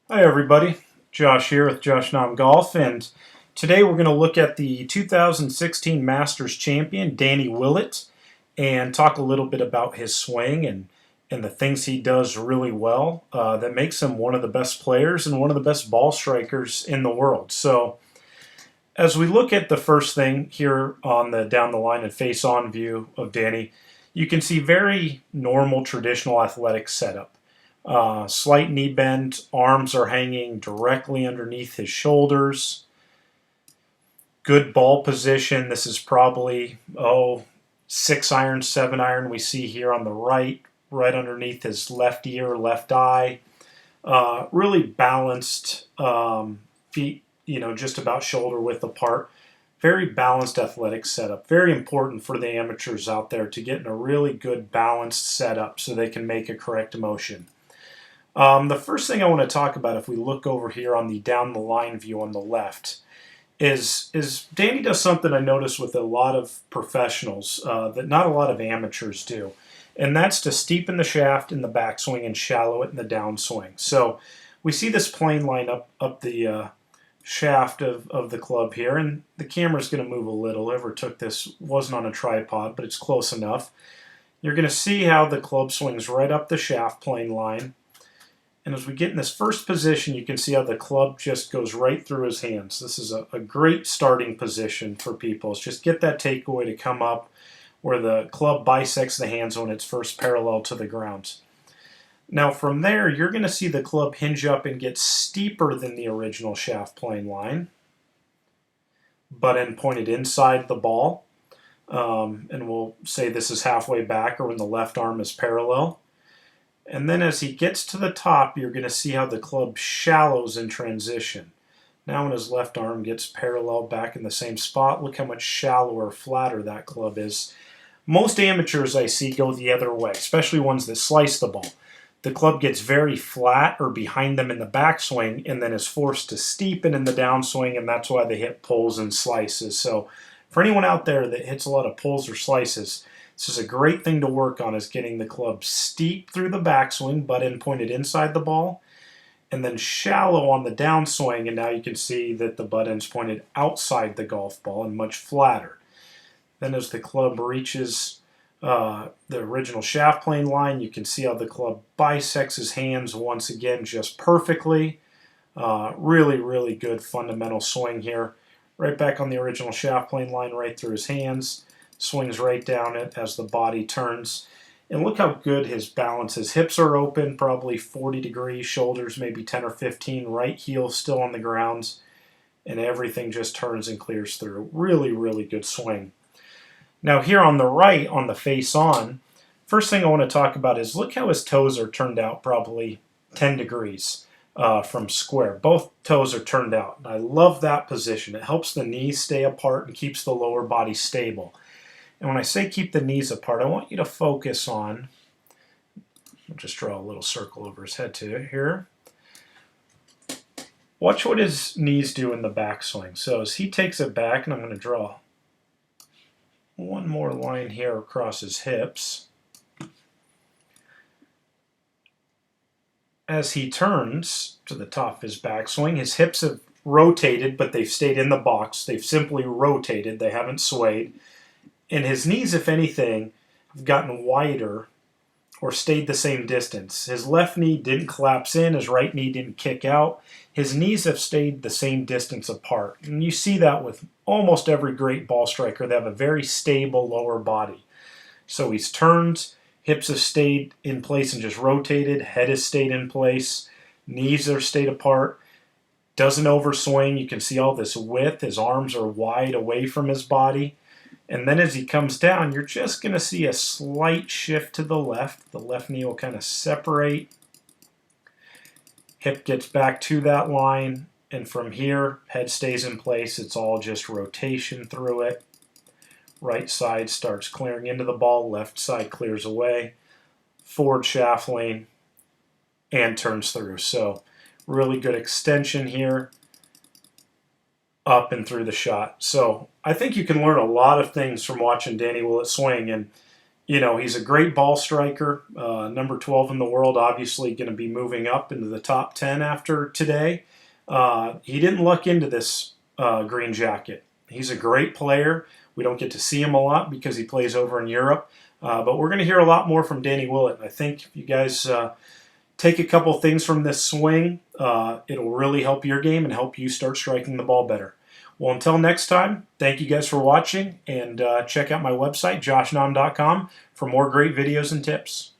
Hi everybody, Josh here with Josh Nam Golf, and today we're going to look at the 2016 Masters champion, Danny Willett, and talk a little bit about his swing and the things he does really well that makes him one of the best players and one of the best ball strikers in the world. So as we look at the first thing here on the down the line and face-on view of Danny, you can see very normal traditional athletic setup. Slight knee bend, arms are hanging directly underneath his shoulders. Good ball position. This is probably, 6 iron, 7 iron we see here on the right underneath his left ear, left eye. Really balanced feet, just about shoulder width apart. Very balanced athletic setup. Very important for the amateurs out there to get in a really good balanced setup so they can make a correct motion. The first thing I want to talk about, if we look over here on the down the line view on the left, is Danny does something I notice with a lot of professionals that not a lot of amateurs do, and that's to steepen the shaft in the backswing and shallow it in the downswing. So we see this plane line up the shaft of the club here, and the camera's going to move a little. Whoever took this wasn't on a tripod, but it's close enough. You're going to see how the club swings right up the shaft plane line. And as we get in this first position, you can see how the club just goes right through his hands. This is a great starting position for people. It's just get that takeaway to come up where the club bisects the hands when it's first parallel to the ground. Now from there, you're going to see the club hinge up and get steeper than the original shaft plane line. Butt end pointed inside the ball. And we'll say this is halfway back or when the left arm is parallel. And then as he gets to the top, you're going to see how the club shallows in transition. Now when his left arm gets parallel back in the same spot, look how much shallower, flatter that club is. Most amateurs I see go the other way, especially ones that slice the ball. The club gets very flat or behind them in the backswing and then is forced to steepen in the downswing, and that's why they hit pulls and slices. So for anyone out there that hits a lot of pulls or slices, this is a great thing to work on, is getting the club steep through the backswing, butt end pointed inside the ball, and then shallow on the downswing, and now you can see that the butt end's pointed outside the golf ball and much flatter. Then as the club reaches the original shaft plane line, you can see how the club bisects his hands once again just perfectly. Really, really good fundamental swing here. Right back on the original shaft plane line, right through his hands. Swings right down it as the body turns. And look how good his balance is. Hips are open, probably 40 degrees, shoulders maybe 10 or 15, right heel still on the ground, and everything just turns and clears through. Really, really good swing. Now here on the right, on the face on, first thing I want to talk about is look how his toes are turned out probably 10 degrees from square. Both toes are turned out. And I love that position. It helps the knees stay apart and keeps the lower body stable. And when I say keep the knees apart, I want you to focus on, I'll just draw a little circle over his head too here. Watch what his knees do in the backswing. So as he takes it back, and I'm going to draw one more line here across his hips. As he turns to the top of his backswing, his hips have rotated, but they've stayed in the box. They've simply rotated. They haven't swayed. And his knees, if anything, have gotten wider or stayed the same distance. His left knee didn't collapse in. His right knee didn't kick out. His knees have stayed the same distance apart. And you see that with almost every great ball striker. They have a very stable lower body. So he's turned, hips have stayed in place and just rotated, head has stayed in place, knees are stayed apart. Doesn't overswing. You can see all this width. His arms are wide away from his body. And then as he comes down, you're just going to see a slight shift to the left. The left knee will kind of separate. Hip gets back to that line. And from here, head stays in place. It's all just rotation through it. Right side starts clearing into the ball. Left side clears away. Forward shaft lane. And turns through. So really good extension here. Up and through the shot. So I think you can learn a lot of things from watching Danny Willett swing, and He's a great ball striker, number 12 in the world, obviously going to be moving up into the top 10 after today. He didn't luck into this green jacket. He's a great player. We don't get to see him a lot because he plays over in Europe. But we're going to hear a lot more from Danny Willett. I think if you guys take a couple things from this swing, it'll really help your game and help you start striking the ball better. Well, until next time, thank you guys for watching, and check out my website, joshnam.com, for more great videos and tips.